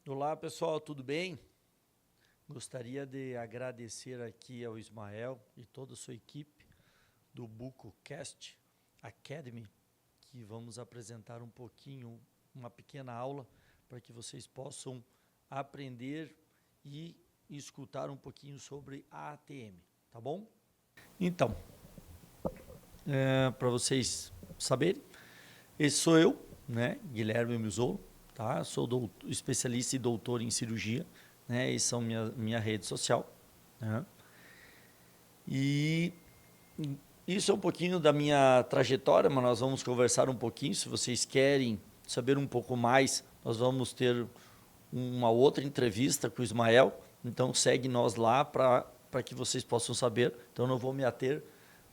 Olá pessoal, tudo bem? Gostaria de agradecer aqui ao Ismael e toda a sua equipe do BucoCast Academy, que vamos apresentar um pouquinho, uma pequena aula para que vocês possam aprender e escutar um pouquinho sobre a ATM, tá bom? Então, para vocês saberem, esse sou eu, né, Guilherme Mizzolo, tá? Sou especialista e doutor em cirurgia, né? Essa é minha rede social, né? E isso é um pouquinho da minha trajetória, mas nós vamos conversar um pouquinho. Se vocês querem saber um pouco mais, nós vamos ter uma outra entrevista com o Ismael. Então segue nós lá para que vocês possam saber. Então não vou me ater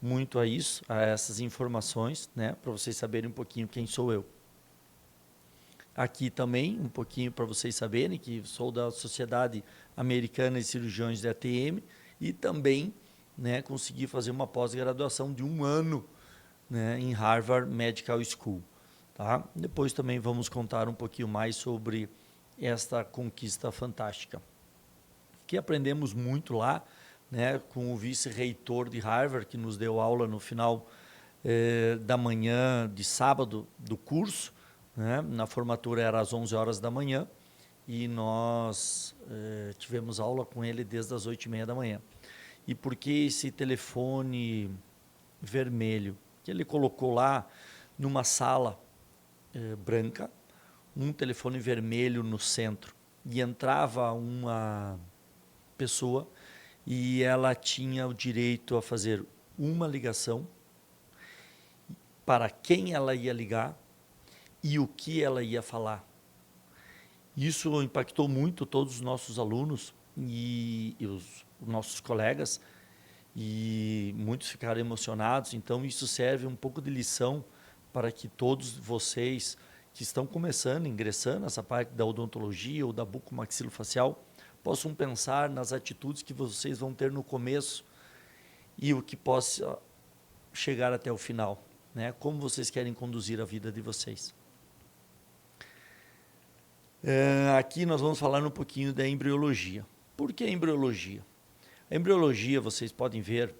muito a isso, a essas informações, né? Para vocês saberem um pouquinho quem sou eu. Aqui também, um pouquinho para vocês saberem que sou da Sociedade Americana de Cirurgiões de ATM e também, né, consegui fazer uma pós-graduação de 1 ano, né, em Harvard Medical School. Tá? Depois também vamos contar um pouquinho mais sobre esta conquista fantástica. Que aprendemos muito lá, né, com o vice-reitor de Harvard, que nos deu aula no final da manhã de sábado do curso, né? Na formatura era às 11 horas da manhã e nós tivemos aula com ele desde as 8h30 da manhã. E por que esse telefone vermelho? Que ele colocou lá numa sala branca, um telefone vermelho no centro. E entrava uma pessoa e ela tinha o direito a fazer uma ligação, para quem ela ia ligar e o que ela ia falar. Isso impactou muito todos os nossos alunos e os nossos colegas, e muitos ficaram emocionados. Então isso serve um pouco de lição para que todos vocês que estão começando, ingressando nessa parte da odontologia ou da bucomaxilofacial, possam pensar nas atitudes que vocês vão ter no começo e o que possa chegar até o final, né? Como vocês querem conduzir a vida de vocês. Aqui nós vamos falar um pouquinho da embriologia. Por que embriologia? A embriologia, vocês podem ver,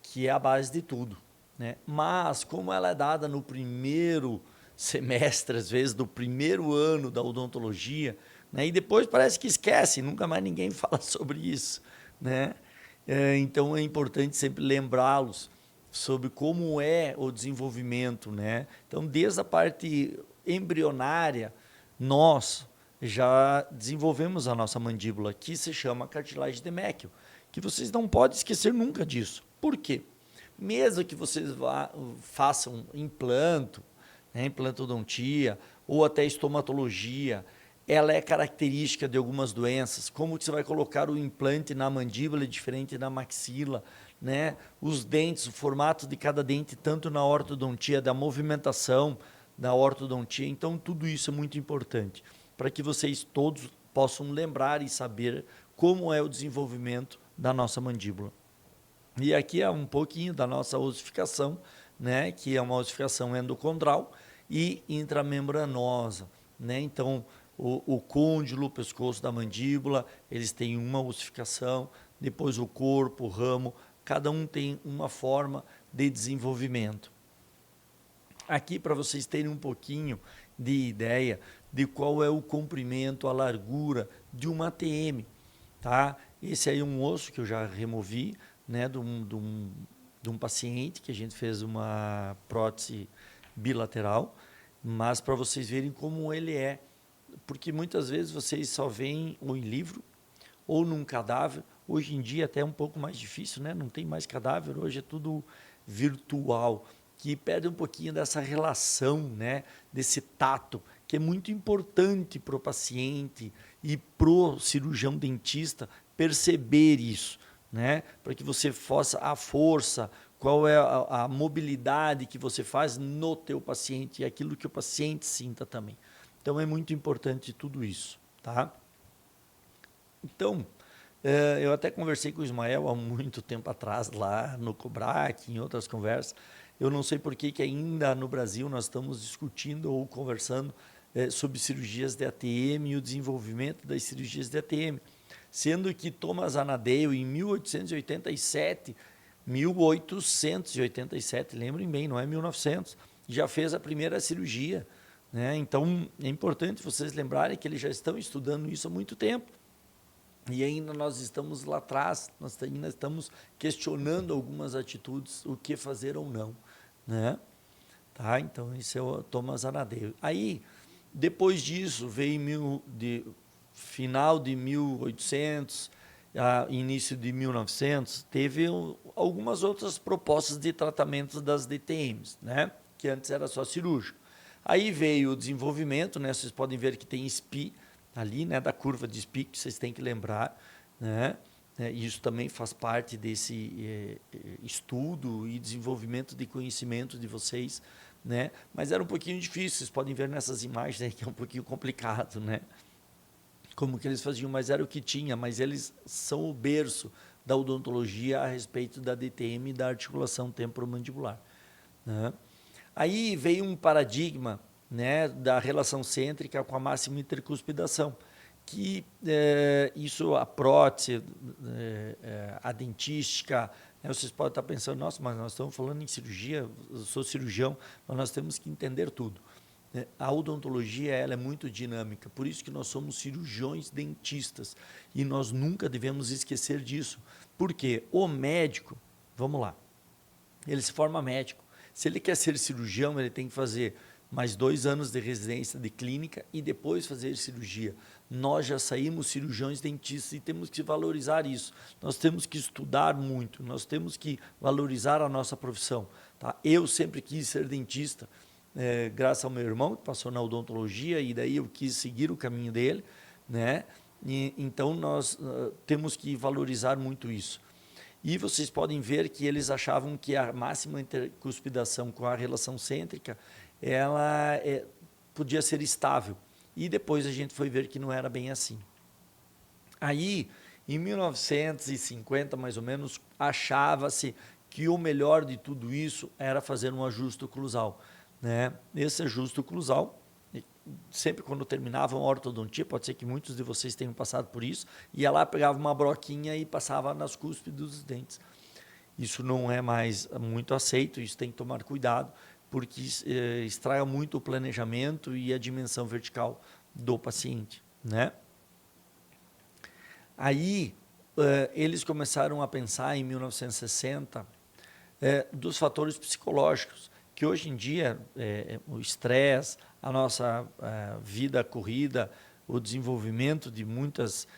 que é a base de tudo, né? Mas como ela é dada no primeiro semestre, às vezes, do primeiro ano da odontologia, né? E depois parece que esquece, nunca mais ninguém fala sobre isso, né? Então é importante sempre lembrá-los sobre como é o desenvolvimento, né? Então, desde a parte embrionária, nós já desenvolvemos a nossa mandíbula, que se chama cartilagem de Meckel, que vocês não podem esquecer nunca disso. Por quê? Mesmo que vocês façam implanto, né, implantodontia ou até estomatologia, ela é característica de algumas doenças. Como que você vai colocar o implante na mandíbula é diferente da maxila, né? Os dentes, o formato de cada dente, tanto na ortodontia, da movimentação da ortodontia. Então, tudo isso é muito importante para que vocês todos possam lembrar e saber como é o desenvolvimento da nossa mandíbula. E aqui é um pouquinho da nossa ossificação, né? Que é uma ossificação endocondral e intramembranosa, né? Então, o côndilo, o pescoço da mandíbula, eles têm uma ossificação, depois o corpo, o ramo, cada um tem uma forma de desenvolvimento. Aqui, para vocês terem um pouquinho de ideia de qual é o comprimento, a largura de uma ATM, tá? Esse aí é um osso que eu já removi, né, de um paciente que a gente fez uma prótese bilateral, mas para vocês verem como ele é, porque muitas vezes vocês só veem ou em livro ou num cadáver. Hoje em dia até é um pouco mais difícil, né? Não tem mais cadáver, hoje é tudo virtual, que perde um pouquinho dessa relação, né? Desse tato, que é muito importante para o paciente e para o cirurgião dentista perceber isso, né? Para que você faça a força, qual é a mobilidade que você faz no teu paciente e aquilo que o paciente sinta também. Então, é muito importante tudo isso, tá? Então, eu até conversei com o Ismael há muito tempo atrás, lá no Cobrac, em outras conversas. Eu não sei por que ainda no Brasil nós estamos discutindo ou conversando sobre cirurgias de ATM e o desenvolvimento das cirurgias de ATM. Sendo que Thomas Anadale, em 1887, lembrem bem, não é 1900, já fez a primeira cirurgia, né? Então, é importante vocês lembrarem que eles já estão estudando isso há muito tempo. E ainda nós estamos lá atrás, nós ainda estamos questionando algumas atitudes, o que fazer ou não, né? Tá? Então, esse é o Thomas Anadale. Aí, depois disso, veio final de 1800, início de 1900, teve algumas outras propostas de tratamento das DTMs, né? Que antes era só cirúrgico. Aí veio o desenvolvimento, né? Vocês podem ver que tem SPI ali, né? Da curva de SPI, que vocês têm que lembrar, né? Isso também faz parte desse estudo e desenvolvimento de conhecimento de vocês, né? Mas era um pouquinho difícil, vocês podem ver nessas imagens aí que é um pouquinho complicado, né? Como que eles faziam, mas era o que tinha, mas eles são o berço da odontologia a respeito da DTM e da articulação temporomandibular, né? Aí veio um paradigma, né, da relação cêntrica com a máxima intercuspidação, que isso, a prótese, a dentística, né, vocês podem estar pensando, nossa, mas nós estamos falando em cirurgia, eu sou cirurgião, mas nós temos que entender tudo. A odontologia ela é muito dinâmica, por isso que nós somos cirurgiões dentistas e nós nunca devemos esquecer disso, porque o médico, vamos lá, ele se forma médico, se ele quer ser cirurgião, ele tem que fazer mais 2 anos de residência de clínica e depois fazer cirurgia. Nós já saímos cirurgiões dentistas e temos que valorizar isso. Nós temos que estudar muito, nós temos que valorizar a nossa profissão. Tá? Eu sempre quis ser dentista, graças ao meu irmão, que passou na odontologia, e daí eu quis seguir o caminho dele, né? Então, nós temos que valorizar muito isso. E vocês podem ver que eles achavam que a máxima intercuspidação com a relação cêntrica, ela podia ser estável. E depois a gente foi ver que não era bem assim. Aí, em 1950, mais ou menos, achava-se que o melhor de tudo isso era fazer um ajuste oclusal, né? Esse ajuste oclusal, sempre quando terminava uma ortodontia, pode ser que muitos de vocês tenham passado por isso, ia lá, pegava uma broquinha e passava nas cúspides dos dentes. Isso não é mais muito aceito, isso tem que tomar cuidado, porque estraga muito o planejamento e a dimensão vertical do paciente, né? Aí, eles começaram a pensar em 1960 dos fatores psicológicos, que hoje em dia o estresse, a nossa vida corrida, o desenvolvimento de muitas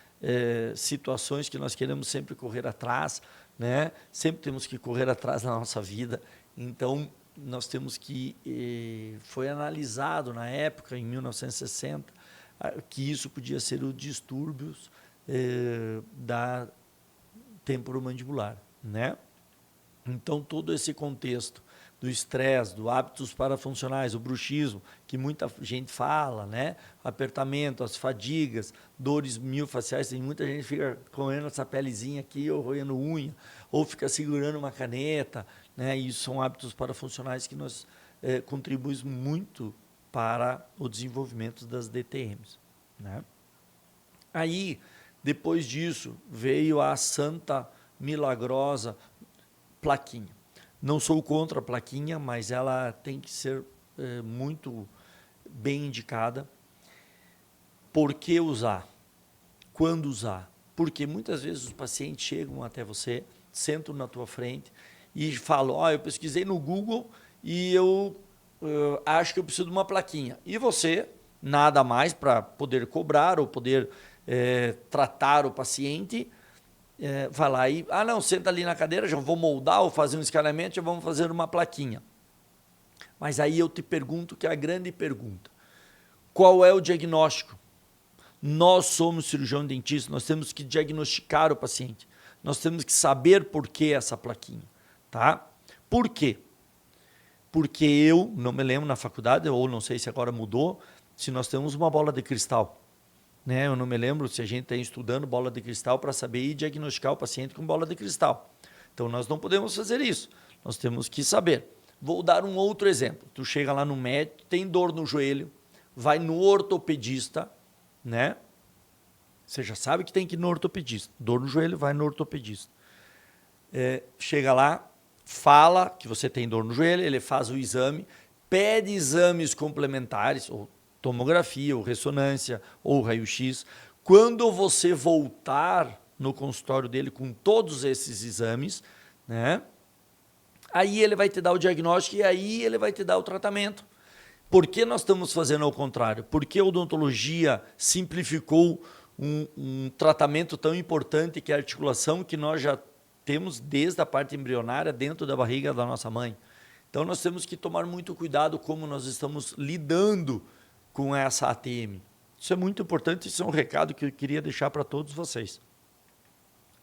situações que nós queremos sempre correr atrás, né? Sempre temos que correr atrás na nossa vida. Então, nós temos que... foi analisado na época, em 1960, que isso podia ser os distúrbios da temporomandibular, né? Então, todo esse contexto do estresse, do hábitos parafuncionais, o bruxismo, que muita gente fala, né? Apertamento, as fadigas, dores miofasciais, tem muita gente que fica roendo essa pelezinha aqui, ou roendo unha, ou fica segurando uma caneta, né? E isso são hábitos parafuncionais que nós contribuímos muito para o desenvolvimento das DTMs, né? Aí, depois disso, veio a santa milagrosa plaquinha. Não sou contra a plaquinha, mas ela tem que ser muito bem indicada. Por que usar? Quando usar? Porque muitas vezes os pacientes chegam até você, sentam na tua frente e falam, eu pesquisei no Google e eu acho que eu preciso de uma plaquinha. E você, nada mais para poder cobrar ou poder tratar o paciente, vai lá e, não, senta ali na cadeira, já vou moldar ou fazer um escaneamento, já vamos fazer uma plaquinha. Mas aí eu te pergunto, que é a grande pergunta, qual é o diagnóstico? Nós somos cirurgião dentista, nós temos que diagnosticar o paciente, nós temos que saber por que essa plaquinha, tá? Por quê? Porque eu não me lembro na faculdade, ou não sei se agora mudou, se nós temos uma bola de cristal. Né? Eu não me lembro se a gente está estudando bola de cristal para saber e diagnosticar o paciente com bola de cristal. Então, nós não podemos fazer isso. Nós temos que saber. Vou dar um outro exemplo. Tu chega lá no médico, tem dor no joelho, vai no ortopedista, né? Você já sabe que tem que ir no ortopedista. Dor no joelho, vai no ortopedista. Chega lá, fala que você tem dor no joelho, ele faz o exame, pede exames complementares, ou tomografia, ou ressonância, ou raio-x. Quando você voltar no consultório dele com todos esses exames, né? Aí ele vai te dar o diagnóstico e aí ele vai te dar o tratamento. Por que nós estamos fazendo ao contrário? Porque a odontologia simplificou um tratamento tão importante que é a articulação, que nós já temos desde a parte embrionária dentro da barriga da nossa mãe. Então nós temos que tomar muito cuidado como nós estamos lidando com essa ATM. Isso é muito importante, isso é um recado que eu queria deixar para todos vocês.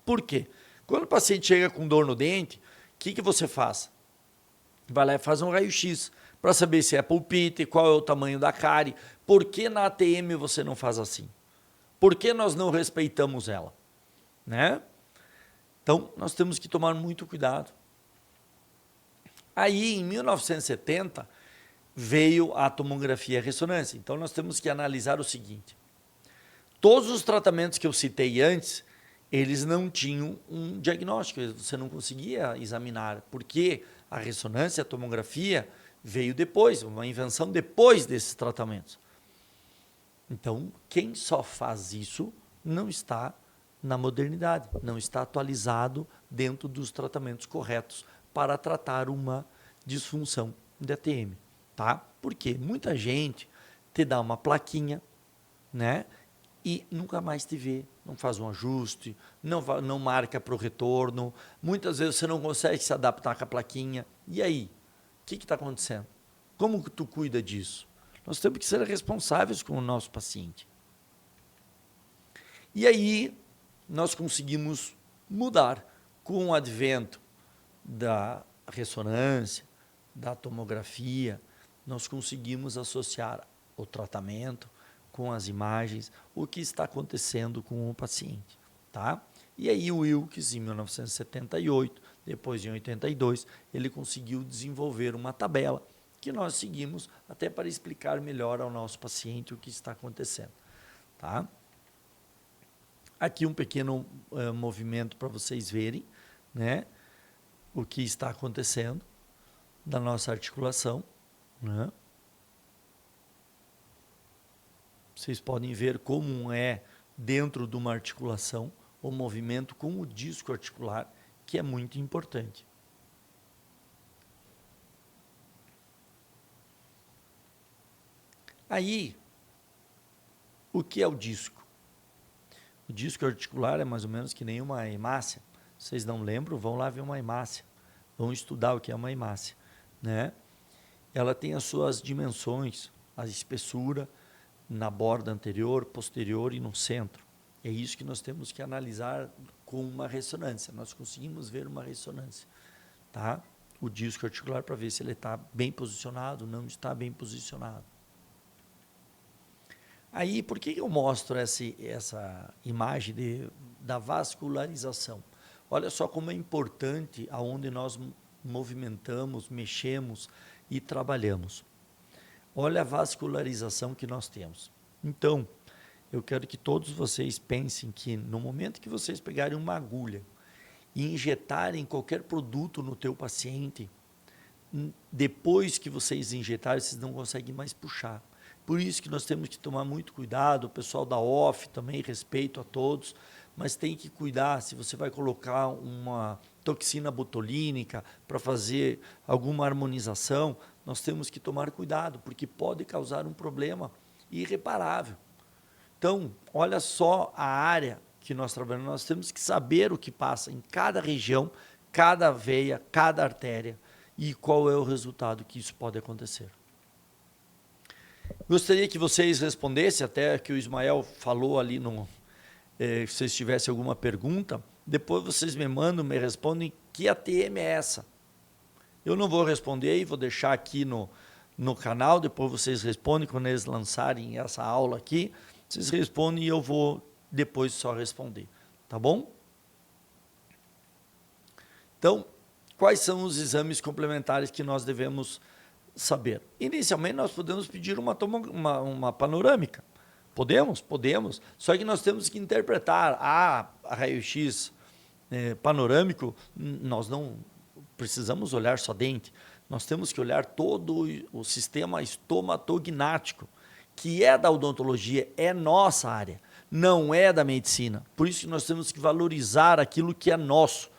Por quê? Quando o paciente chega com dor no dente, o que você faz? Vai lá e faz um raio-x para saber se é pulpite, qual é o tamanho da cárie. Por que na ATM você não faz assim? Por que nós não respeitamos ela? Né? Então, nós temos que tomar muito cuidado. Aí, em 1970, veio a tomografia e a ressonância. Então, nós temos que analisar o seguinte. Todos os tratamentos que eu citei antes, eles não tinham um diagnóstico, você não conseguia examinar, porque a ressonância, a tomografia, veio depois, uma invenção depois desses tratamentos. Então, quem só faz isso não está na modernidade, não está atualizado dentro dos tratamentos corretos para tratar uma disfunção de ATM, tá? Porque muita gente te dá uma plaquinha, né? E nunca mais te vê, não faz um ajuste, não marca para o retorno, muitas vezes você não consegue se adaptar com a plaquinha. E aí? O que está acontecendo? Como que tu cuida disso? Nós temos que ser responsáveis com o nosso paciente. E aí, nós conseguimos mudar com o advento da ressonância, da tomografia, nós conseguimos associar o tratamento com as imagens, o que está acontecendo com o paciente, tá? E aí o Wilkes, em 1978, depois em 82, ele conseguiu desenvolver uma tabela que nós seguimos até para explicar melhor ao nosso paciente o que está acontecendo, tá? Aqui um pequeno movimento para vocês verem, né, o que está acontecendo da nossa articulação, né? Vocês podem ver como é dentro de uma articulação o movimento com o disco articular, que é muito importante. Aí, o que é o disco? O disco articular é mais ou menos que nem uma hemácia. Vocês não lembram? Vão lá ver uma hemácia. Vão estudar o que é uma hemácia, né? Ela tem as suas dimensões, a espessura na borda anterior, posterior e no centro. É isso que nós temos que analisar com uma ressonância. Nós conseguimos ver uma ressonância, tá? O disco articular para ver se ele está bem posicionado, não está bem posicionado. Aí, por que eu mostro essa imagem da vascularização? Olha só como é importante aonde nós movimentamos, mexemos e trabalhamos. Olha a vascularização que nós temos. Então, eu quero que todos vocês pensem que no momento que vocês pegarem uma agulha e injetarem qualquer produto no teu paciente, depois que vocês injetarem, vocês não conseguem mais puxar. Por isso que nós temos que tomar muito cuidado, o pessoal da OFF também, respeito a todos, mas tem que cuidar se você vai colocar uma toxina botulínica para fazer alguma harmonização, nós temos que tomar cuidado, porque pode causar um problema irreparável. Então, olha só a área que nós trabalhamos, nós temos que saber o que passa em cada região, cada veia, cada artéria e qual é o resultado que isso pode acontecer. Gostaria que vocês respondessem, até que o Ismael falou ali, se vocês tivessem alguma pergunta, depois vocês me mandam, me respondem que ATM é essa. Eu não vou responder e vou deixar aqui no canal, depois vocês respondem quando eles lançarem essa aula aqui, vocês respondem e eu vou depois só responder, tá bom? Então, quais são os exames complementares que nós devemos saber? Inicialmente, nós podemos pedir uma panorâmica. Podemos. Só que nós temos que interpretar a raio-x panorâmico. Nós não precisamos olhar só dente. Nós temos que olhar todo o sistema estomatognático, que é da odontologia, é nossa área, não é da medicina. Por isso que nós temos que valorizar aquilo que é nosso,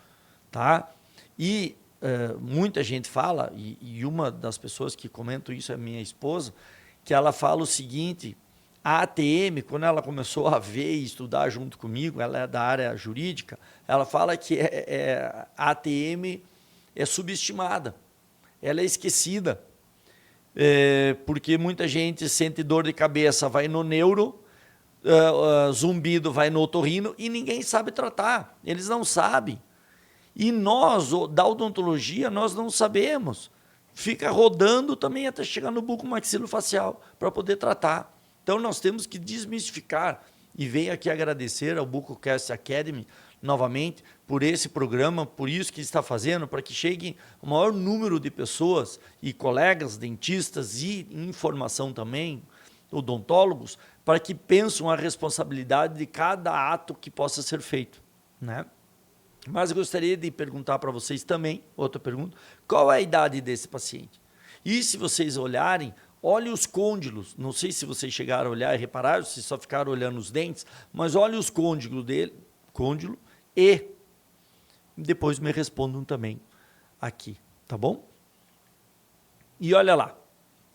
tá? E muita gente fala, e uma das pessoas que comentam isso é a minha esposa, que ela fala o seguinte: a ATM, quando ela começou a ver e estudar junto comigo, ela é da área jurídica, ela fala que a ATM é subestimada, ela é esquecida, porque muita gente sente dor de cabeça, vai no neuro, zumbido vai no otorrino e ninguém sabe tratar, eles não sabem. E nós, da odontologia, nós não sabemos. Fica rodando também até chegar no bucomaxilofacial para poder tratar. Então, nós temos que desmistificar. E venho aqui agradecer ao BucoCast Academy, novamente, por esse programa, por isso que está fazendo, para que chegue o maior número de pessoas e colegas, dentistas e informação também, odontólogos, para que pensem a responsabilidade de cada ato que possa ser feito, né? Mas eu gostaria de perguntar para vocês também, outra pergunta, qual é a idade desse paciente? E se vocês olharem, olhem os côndilos, não sei se vocês chegaram a olhar e repararam, se só ficaram olhando os dentes, mas olhem os côndilos dele, côndilo, e depois me respondam também aqui, tá bom? E olha lá,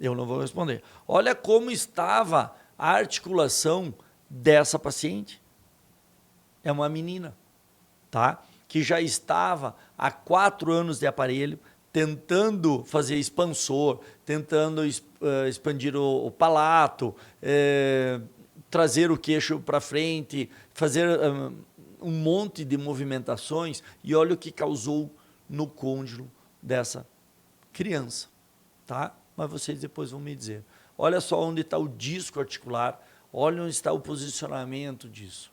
eu não vou responder. Olha como estava a articulação dessa paciente. É uma menina, tá? Que já estava há 4 anos de aparelho, tentando fazer expansor, tentando expandir o palato, trazer o queixo para frente, fazer um monte de movimentações, e olha o que causou no côndilo dessa criança, tá? Mas vocês depois vão me dizer. Olha só onde está o disco articular, olha onde está o posicionamento disso.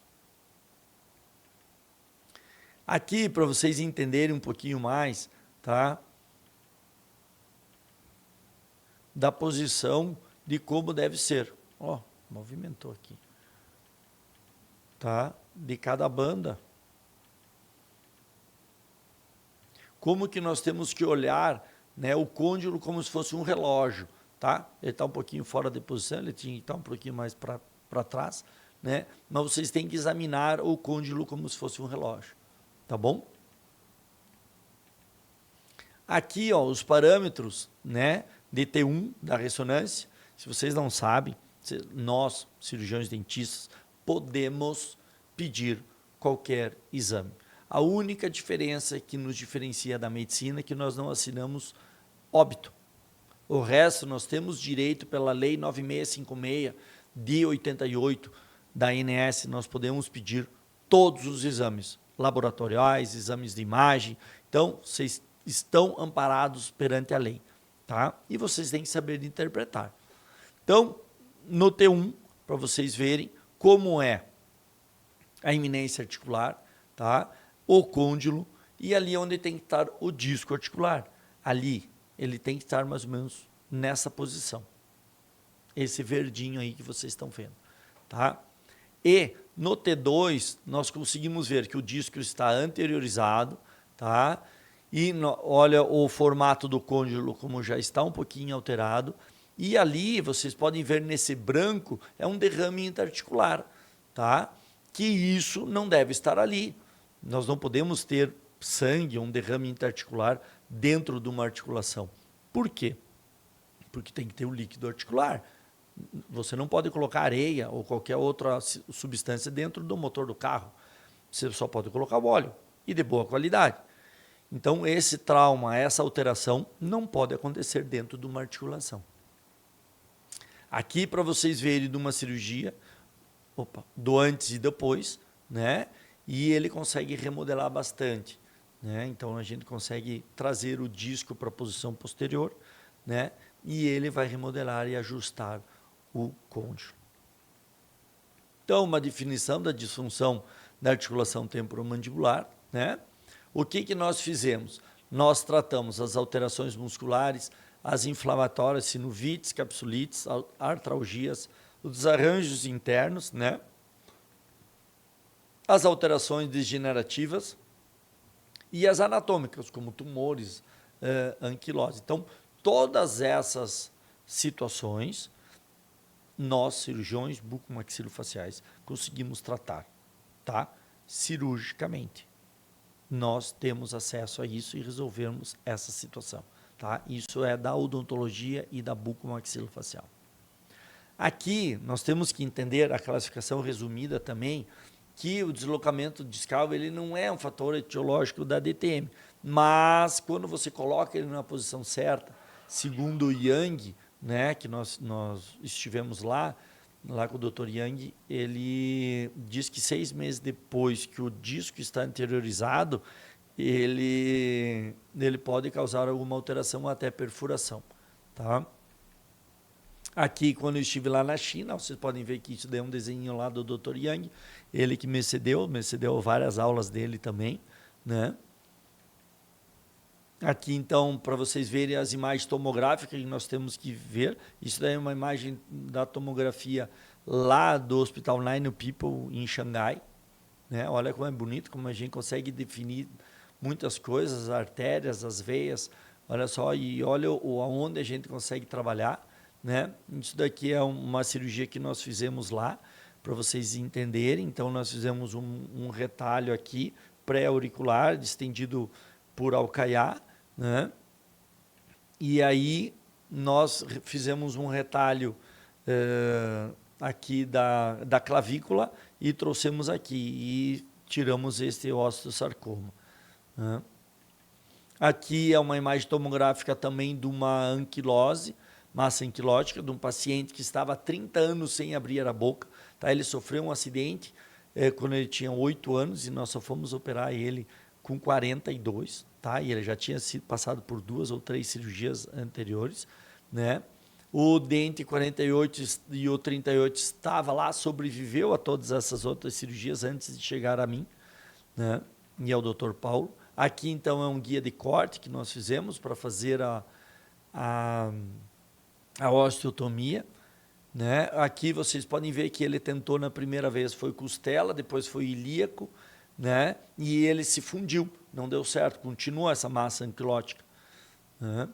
Aqui, para vocês entenderem um pouquinho mais, tá? Da posição de como deve ser. Ó, movimentou aqui. Tá? De cada banda. Como que nós temos que olhar, né, o côndilo como se fosse um relógio, tá? Ele está um pouquinho fora de posição, ele tinha que estar um pouquinho mais para trás, né? Mas vocês têm que examinar o côndilo como se fosse um relógio. Tá bom? Aqui, ó, os parâmetros, né, de T1 da ressonância. Se vocês não sabem, nós, cirurgiões dentistas, podemos pedir qualquer exame. A única diferença que nos diferencia da medicina é que nós não assinamos óbito. O resto, nós temos direito pela Lei 9656 de 88 da ANS, nós podemos pedir todos os exames laboratoriais, exames de imagem. Então, vocês estão amparados perante a lei, tá? E vocês têm que saber interpretar. Então, no T1, para vocês verem como é a eminência articular, tá? O côndilo, e ali onde tem que estar o disco articular. Ali, ele tem que estar mais ou menos nessa posição. Esse verdinho aí que vocês estão vendo, tá? E no T2, nós conseguimos ver que o disco está anteriorizado, tá? E olha o formato do côndilo como já está um pouquinho alterado. E ali, vocês podem ver nesse branco, é um derrame interarticular, tá? Que isso não deve estar ali. Nós não podemos ter sangue, um derrame interarticular dentro de uma articulação. Por quê? Porque tem que ter o líquido articular. Você não pode colocar areia ou qualquer outra substância dentro do motor do carro. Você só pode colocar o óleo e de boa qualidade. Então, esse trauma, essa alteração não pode acontecer dentro de uma articulação. Aqui, para vocês verem de uma cirurgia, do antes e depois, né? E ele consegue remodelar bastante, né? Então, a gente consegue trazer o disco para a posição posterior, né? E ele vai remodelar e ajustar o côndilo. Então, uma definição da disfunção da articulação temporomandibular, né? O que nós fizemos? Nós tratamos as alterações musculares, as inflamatórias, sinovites, capsulites, artralgias, os desarranjos internos, né? As alterações degenerativas e as anatômicas, como tumores, anquilose. Então, todas essas situações, nós, cirurgiões bucomaxilofaciais, conseguimos tratar, tá? Cirurgicamente. Nós temos acesso a isso e resolvemos essa situação, tá? Isso é da odontologia e da bucomaxilofacial. Aqui, nós temos que entender a classificação resumida também, que o deslocamento discal ele não é um fator etiológico da DTM, mas quando você coloca ele na posição certa, segundo o Yang, né, que nós estivemos lá com o Dr. Yang, ele diz que 6 meses depois que o disco está anteriorizado, ele pode causar alguma alteração ou até perfuração, tá? Aqui, quando eu estive lá na China, vocês podem ver que isso daí é um desenho lá do Dr. Yang, ele que me cedeu várias aulas dele também, né? Aqui, então, para vocês verem as imagens tomográficas que nós temos que ver, isso daí é uma imagem da tomografia lá do Hospital Nine People em Xangai, né? Olha como é bonito, como a gente consegue definir muitas coisas, as artérias, as veias, olha só, e olha aonde a gente consegue trabalhar, né? Isso daqui é uma cirurgia que nós fizemos lá, para vocês entenderem. Então, nós fizemos um retalho aqui, pré-auricular, estendido por alcaiá, né? E aí, nós fizemos um retalho aqui da clavícula e trouxemos aqui, e tiramos este osteosarcoma, né? Aqui é uma imagem tomográfica também de uma anquilose, massa anquilótica, de um paciente que estava há 30 anos sem abrir a boca. Tá? Ele sofreu um acidente quando ele tinha 8 anos e nós só fomos operar ele com 42. Tá? E ele já tinha sido passado por 2 ou 3 cirurgias anteriores, né? O dente 48 e o 38 estava lá, sobreviveu a todas essas outras cirurgias antes de chegar a mim, né? E ao Dr. Paulo. Aqui, então, é um guia de corte que nós fizemos para fazer a osteotomia, né? Aqui vocês podem ver que ele tentou na primeira vez, foi costela, depois foi ilíaco, né? E ele se fundiu, não deu certo, continua essa massa anquilótica, né?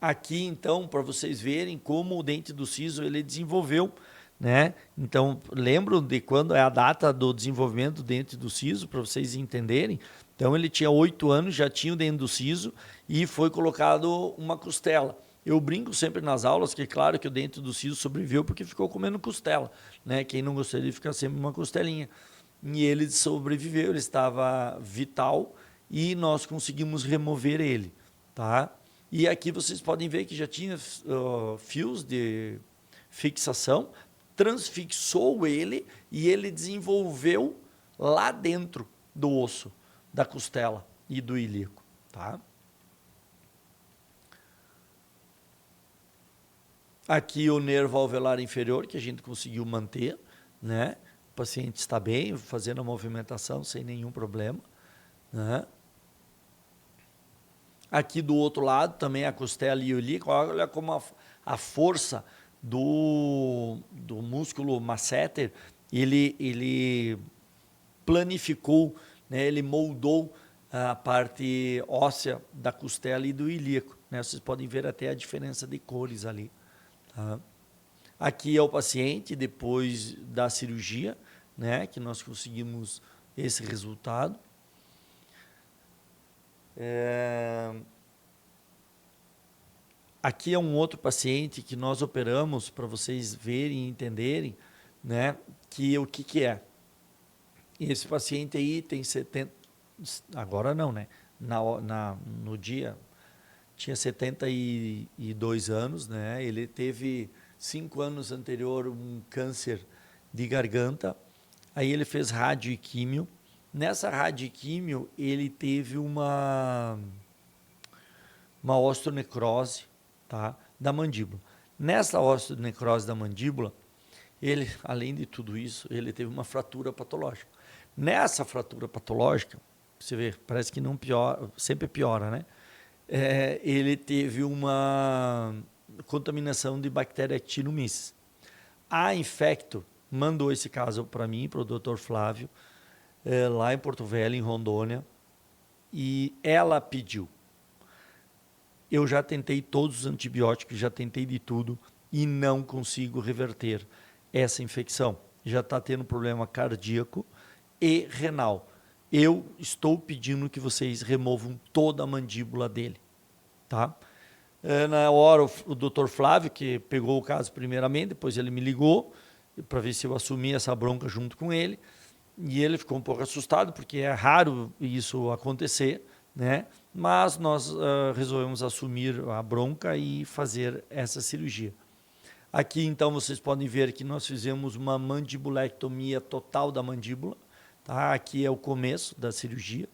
Aqui, então, para vocês verem como o dente do siso ele desenvolveu, né? Então, lembram de quando é a data do desenvolvimento do dente do siso, para vocês entenderem? Então, ele tinha 8 anos, já tinha o dente do siso e foi colocado uma costela. Eu brinco sempre nas aulas que, claro, que o dente do siso sobreviveu porque ficou comendo costela, né? Quem não gostaria de ficar sempre uma costelinha. E ele sobreviveu, ele estava vital e nós conseguimos remover ele, tá? E aqui vocês podem ver que já tinha fios de fixação, transfixou ele e ele desenvolveu lá dentro do osso, da costela e do ilíaco, tá? Aqui o nervo alveolar inferior, que a gente conseguiu manter, né? O paciente está bem, fazendo a movimentação sem nenhum problema, né? Aqui do outro lado também a costela e o ilíaco, olha como a força do músculo masseter, ele planificou, né? Ele moldou a parte óssea da costela e do ilíaco, né? Vocês podem ver até a diferença de cores ali, tá? Aqui é o paciente depois da cirurgia, né? Que nós conseguimos esse resultado. Aqui é um outro paciente que nós operamos para vocês verem e entenderem, né? Que o que é. Esse paciente aí tem 70, agora não, né? No dia tinha 72 anos, né? Ele teve 5 anos anterior um câncer de garganta. Aí ele fez rádio e químio. Nessa rádio e químio ele teve uma osteonecrose, tá? Da mandíbula. Nessa osteonecrose da mandíbula, ele, além de tudo isso, ele teve uma fratura patológica. Nessa fratura patológica, você vê, parece que não piora, sempre piora, né? ele teve uma contaminação de bactéria Actinomyces. A Infecto mandou esse caso para mim, para o Dr. Flávio, lá em Porto Velho, em Rondônia, e ela pediu. Eu já tentei todos os antibióticos, já tentei de tudo e não consigo reverter essa infecção. Já está tendo problema cardíaco e renal. Eu estou pedindo que vocês removam toda a mandíbula dele, tá? Na hora, o Dr. Flávio, que pegou o caso primeiramente, depois ele me ligou para ver se eu assumia essa bronca junto com ele, e ele ficou um pouco assustado, porque é raro isso acontecer, né? Mas nós resolvemos assumir a bronca e fazer essa cirurgia. Aqui, então, vocês podem ver que nós fizemos uma mandibulectomia total da mandíbula, tá? Aqui é o começo da cirurgia.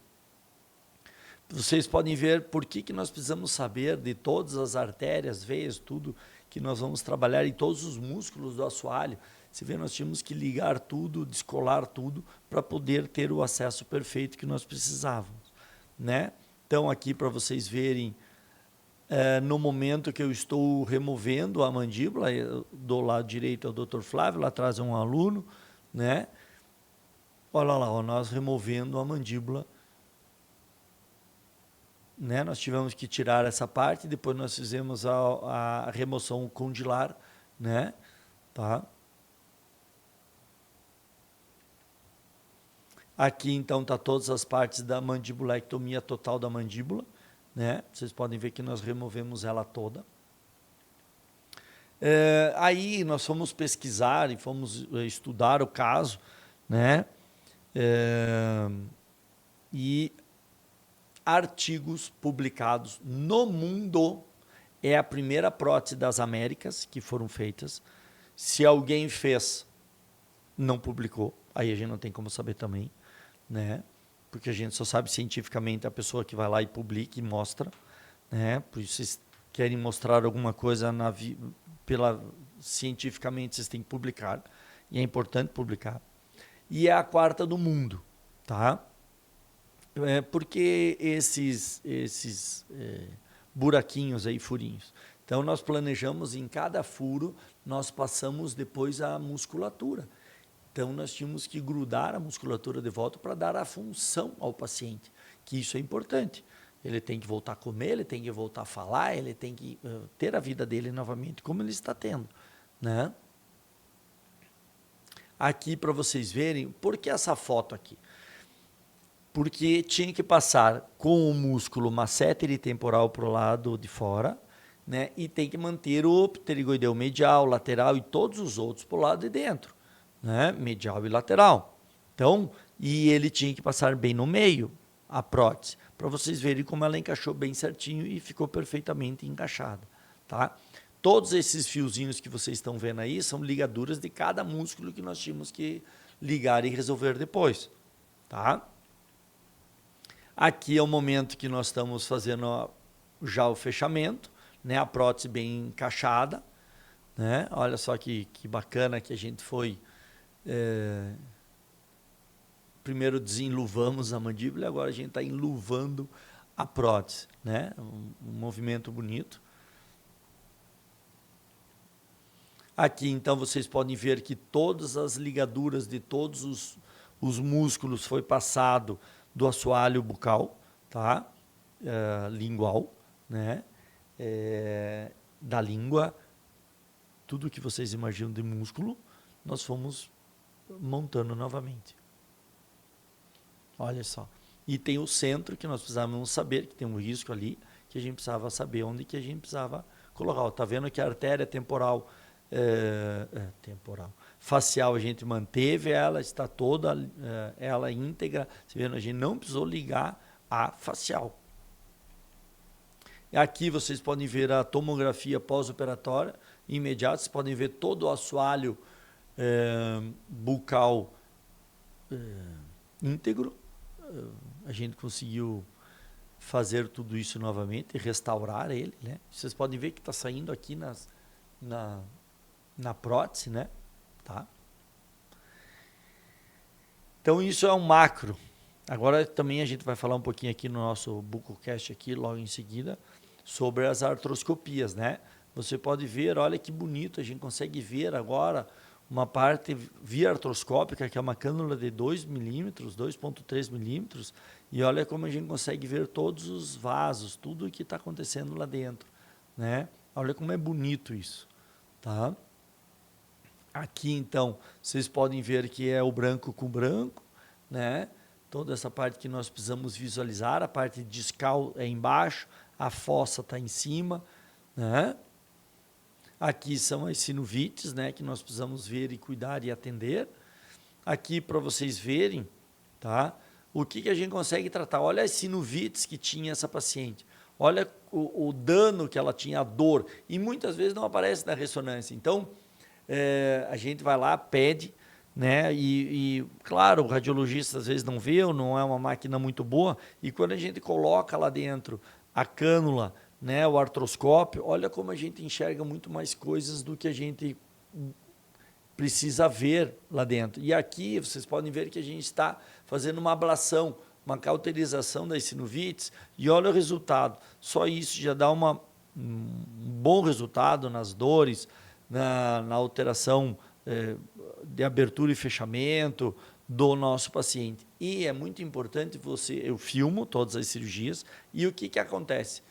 Vocês podem ver por que nós precisamos saber de todas as artérias, veias, tudo que nós vamos trabalhar e todos os músculos do assoalho. Você vê, nós tínhamos que ligar tudo, descolar tudo para poder ter o acesso perfeito que nós precisávamos, né? Então, aqui para vocês verem, no momento que eu estou removendo a mandíbula, do lado direito é o Dr. Flávio, lá atrás é um aluno, né? Olha lá, ó, nós removendo a mandíbula, né? Nós tivemos que tirar essa parte, depois nós fizemos a remoção condilar, né? Tá? Aqui, então, tá todas as partes da mandibulectomia total da mandíbula, né? Vocês podem ver que nós removemos ela toda. Aí nós fomos pesquisar e fomos estudar o caso, né? E artigos publicados no mundo, é a primeira prótese das Américas que foram feitas. Se alguém fez, não publicou, aí a gente não tem como saber também, né? Porque a gente só sabe cientificamente a pessoa que vai lá e publica e mostra, né? Por isso vocês querem mostrar alguma coisa cientificamente, vocês têm que publicar, e é importante publicar. E é a quarta do mundo, tá? Porque esses buraquinhos aí, furinhos. Então nós planejamos em cada furo, nós passamos depois a musculatura. Então, nós tínhamos que grudar a musculatura de volta para dar a função ao paciente, que isso é importante. Ele tem que voltar a comer, ele tem que voltar a falar, ele tem que ter a vida dele novamente, como ele está tendo, né? Aqui, para vocês verem, por que essa foto aqui? Porque tinha que passar com o músculo masséter temporal para o lado de fora, né? E tem que manter o pterigoideu medial, lateral e todos os outros para o lado de dentro, né? Medial e lateral. Então, e ele tinha que passar bem no meio, a prótese, para vocês verem como ela encaixou bem certinho e ficou perfeitamente encaixada, tá? Todos esses fiozinhos que vocês estão vendo aí são ligaduras de cada músculo que nós tínhamos que ligar e resolver depois, tá? Aqui é o momento que nós estamos fazendo já o fechamento, né? A prótese bem encaixada, né? Olha só que bacana que a gente foi... primeiro desenluvamos a mandíbula e agora a gente está enluvando a prótese, né? Um movimento bonito. Aqui, então, vocês podem ver que todas as ligaduras de todos os músculos foi passado do assoalho bucal, tá? Lingual, né? Da língua, tudo que vocês imaginam de músculo, nós fomos montando novamente. Olha só. E tem o centro que nós precisávamos saber, que tem um risco ali, que a gente precisava saber onde que a gente precisava colocar. Está vendo que a artéria temporal, facial, a gente manteve ela, está toda ela íntegra. Você vendo, a gente não precisou ligar a facial. Aqui vocês podem ver a tomografia pós-operatória imediata. Vocês podem ver todo o assoalho bucal íntegro. A gente conseguiu fazer tudo isso novamente, restaurar ele, né? Vocês podem ver que está saindo aqui na prótese, né? Tá? Então isso é um macro. Agora também a gente vai falar um pouquinho aqui no nosso Bucocast aqui, logo em seguida, sobre as artroscopias, né? Você pode ver, olha que bonito, a gente consegue ver agora uma parte via artroscópica, que é uma cânula de 2 milímetros, 2,3 milímetros, e olha como a gente consegue ver todos os vasos, tudo o que está acontecendo lá dentro, né? Olha como é bonito isso, tá? Aqui, então, vocês podem ver que é o branco com branco, né? Toda essa parte que nós precisamos visualizar, a parte discal é embaixo, a fossa está em cima, né? Aqui são as sinovites, né, que nós precisamos ver e cuidar e atender. Aqui para vocês verem, tá? O que a gente consegue tratar? Olha as sinovites que tinha essa paciente. Olha o dano que ela tinha, a dor. E muitas vezes não aparece na ressonância. Então, a gente vai lá, pede, né? E, claro, o radiologista às vezes não vê, ou não é uma máquina muito boa. E quando a gente coloca lá dentro a cânula, né, o artroscópio, olha como a gente enxerga muito mais coisas do que a gente precisa ver lá dentro. E aqui vocês podem ver que a gente está fazendo uma ablação, uma cauterização das sinovites, e olha o resultado. Só isso já dá um bom resultado nas dores, na alteração de abertura e fechamento do nosso paciente. E é muito importante eu filmo todas as cirurgias, e o que acontece?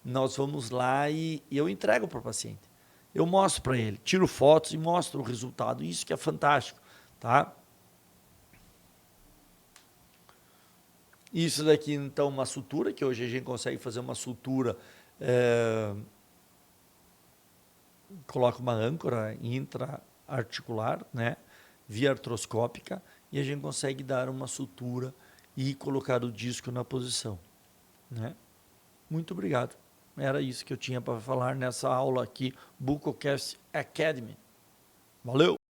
Nós vamos lá e eu entrego para o paciente. Eu mostro para ele, tiro fotos e mostro o resultado. Isso que é fantástico, tá? Isso daqui, então, uma sutura, que hoje a gente consegue fazer uma sutura, coloca uma âncora intra-articular, né, via artroscópica, e a gente consegue dar uma sutura e colocar o disco na posição, né? Muito obrigado. Era isso que eu tinha para falar nessa aula aqui, Bucocast Academy. Valeu!